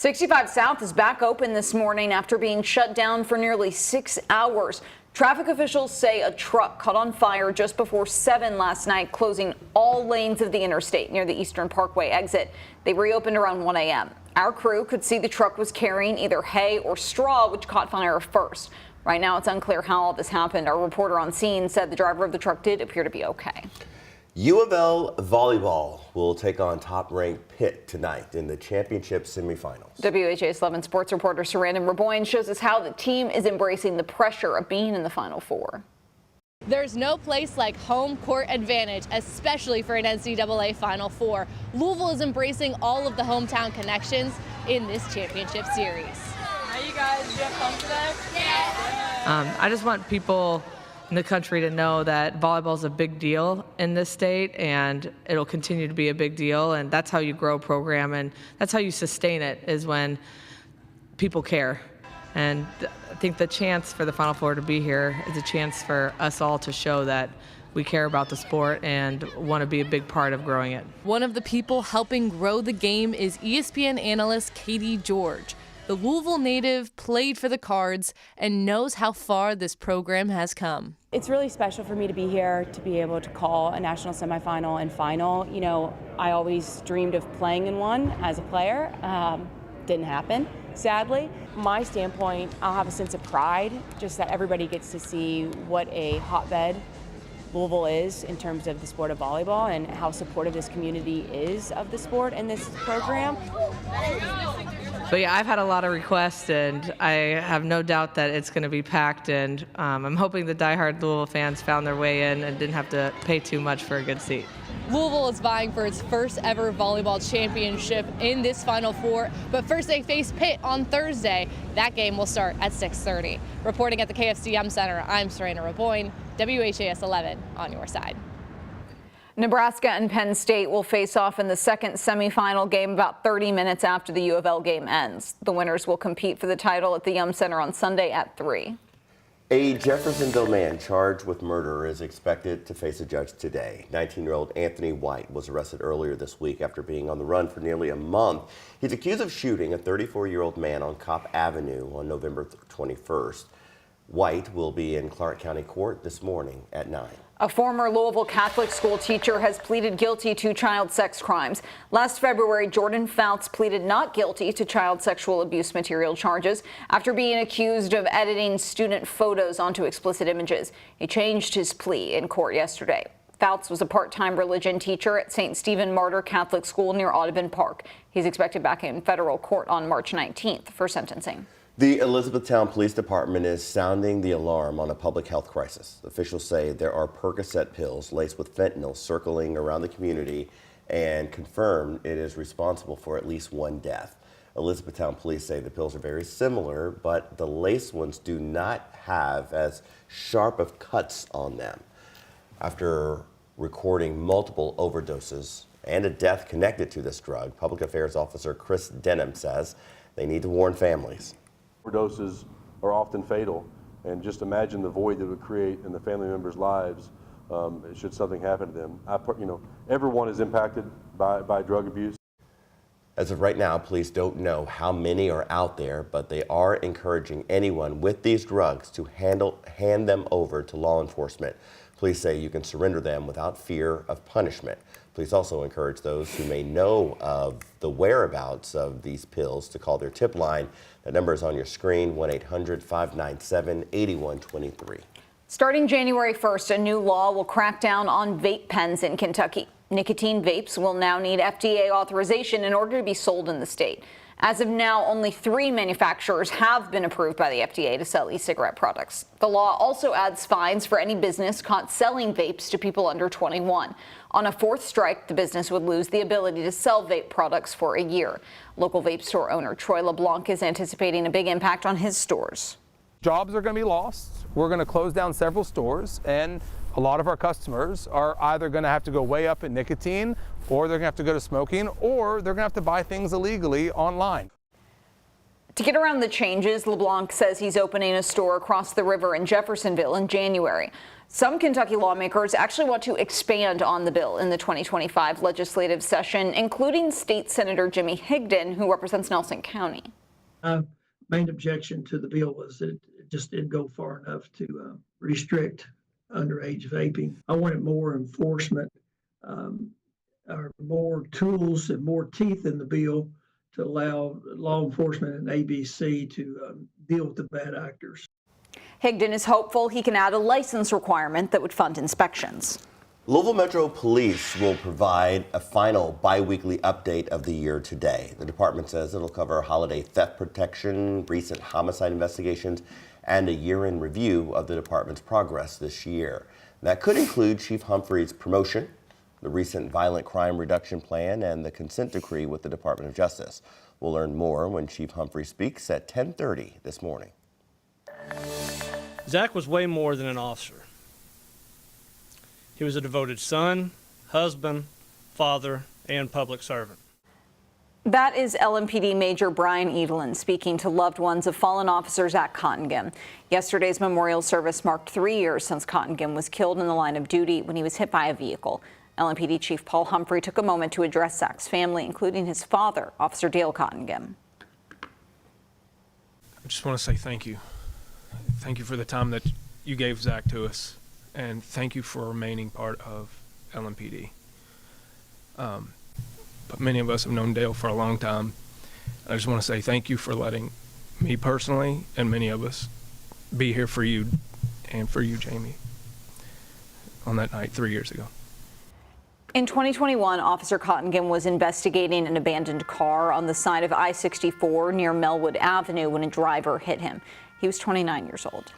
65 South is back open this morning after being shut down for nearly 6 hours. Traffic officials say a truck caught on fire just before 7 last night, closing all lanes of the interstate near the Eastern Parkway exit. They reopened around 1 a.m. Our crew could see the truck was carrying either hay or straw, which caught fire first. Right now, it's unclear how all this happened. Our reporter on scene said the driver of the truck did appear to be okay. U of L volleyball will take on top-ranked Pitt tonight in the championship semifinals. WHAS11 sports reporter Sarandon Raboyne shows us how the team is embracing the pressure of being in the Final Four. There's no place like home court advantage, especially for an NCAA Final Four. Louisville is embracing all of the hometown connections in this championship series. How you guys? Did you have fun today? Yeah. I just want people in the country to know that volleyball is a big deal in this state, and it'll continue to be a big deal, and that's how you grow a program, and that's how you sustain it, is when people care. And I think the chance for the Final Four to be here is a chance for us all to show that we care about the sport and want to be a big part of growing it. One of the people helping grow the game is ESPN analyst Katie George. The Louisville native played for the Cards and knows how far this program has come. It's really special for me to be here, to be able to call a national semifinal and final. You know, I always dreamed of playing in one as a player. Didn't happen, sadly. My standpoint, I'll have a sense of pride, just that everybody gets to see what a hotbed Louisville is in terms of the sport of volleyball and how supportive this community is of the sport and this program. But yeah, I've had a lot of requests, and I have no doubt that it's going to be packed, and I'm hoping the diehard Louisville fans found their way in and didn't have to pay too much for a good seat. Louisville is vying for its first ever volleyball championship in this Final Four, but first they face Pitt on Thursday. That game will start at 6:30. Reporting at the KFCM Center, I'm Sarandon Raboyne, WHAS 11 on your side. Nebraska and Penn State will face off in the second semifinal game about 30 minutes after the U of L game ends. The winners will compete for the title at the Yum Center on Sunday at 3. A Jeffersonville man charged with murder is expected to face a judge today. 19-year-old Anthony White was arrested earlier this week after being on the run for nearly a month. He's accused of shooting a 34-year-old man on Copp Avenue on November 21st. White will be in Clark County Court this morning at 9. A former Louisville Catholic school teacher has pleaded guilty to child sex crimes. Last February, Jordan Fouts pleaded not guilty to child sexual abuse material charges after being accused of editing student photos onto explicit images. He changed his plea in court yesterday. Fouts was a part-time religion teacher at St. Stephen Martyr Catholic School near Audubon Park. He's expected back in federal court on March 19th for sentencing. The Elizabethtown Police Department is sounding the alarm on a public health crisis. Officials say there are Percocet pills laced with fentanyl circling around the community and confirm it is responsible for at least one death. Elizabethtown police say the pills are very similar, but the laced ones do not have as sharp of cuts on them. After recording multiple overdoses and a death connected to this drug, Public Affairs Officer Chris Denham says they need to warn families. Overdoses are often fatal, and just imagine the void that it would create in the family members' lives should something happen to them. Everyone is impacted by drug abuse. As of right now, police don't know how many are out there, but they are encouraging anyone with these drugs to hand them over to law enforcement. Police say you can surrender them without fear of punishment. Police also encourage those who may know of the whereabouts of these pills to call their tip line. That number is on your screen, 1-800-597-8123. Starting January 1st, a new law will crack down on vape pens in Kentucky. Nicotine vapes will now need FDA authorization in order to be sold in the state. As of now, only 3 manufacturers have been approved by the FDA to sell e-cigarette products. The law also adds fines for any business caught selling vapes to people under 21. On a 4th strike, the business would lose the ability to sell vape products for a year. Local vape store owner Troy LeBlanc is anticipating a big impact on his stores. Jobs are going to be lost. We're going to close down several stores, and a lot of our customers are either going to have to go way up in nicotine, or they're going to have to go to smoking, or they're going to have to buy things illegally online. To get around the changes, LeBlanc says he's opening a store across the river in Jeffersonville in January. Some Kentucky lawmakers actually want to expand on the bill in the 2025 legislative session, including State Senator Jimmy Higdon, who represents Nelson County. Main objection to the bill was that it just didn't go far enough to restrict underage vaping. I wanted more enforcement, or more tools and more teeth in the bill to allow law enforcement and ABC to deal with the bad actors. Higdon is hopeful he can add a license requirement that would fund inspections. Louisville Metro Police will provide a final bi-weekly update of the year today. The department says it'll cover holiday theft protection, recent homicide investigations, and a year-end review of the department's progress this year. That could include Chief Humphrey's promotion, the recent violent crime reduction plan, and the consent decree with the Department of Justice. We'll learn more when Chief Humphrey speaks at 10:30 this morning. Zach was way more than an officer. He was a devoted son, husband, father, and public servant. That is LMPD Major Brian Edelin speaking to loved ones of fallen officer Zach Cottingim. Yesterday's memorial service marked 3 years since Cottingim was killed in the line of duty when he was hit by a vehicle. LMPD Chief Paul Humphrey took a moment to address Zach's family, including his father, Officer Dale Cottingim. I just want to say thank you. Thank you for the time that you gave Zach to us, and thank you for remaining part of LMPD. But many of us have known Dale for a long time. I just want to say thank you for letting me personally and many of us be here for you and for you, Jamie, on that night 3 years ago. In 2021, Officer Cottingim was investigating an abandoned car on the side of I-64 near Melwood Avenue when a driver hit him. He was 29 years old.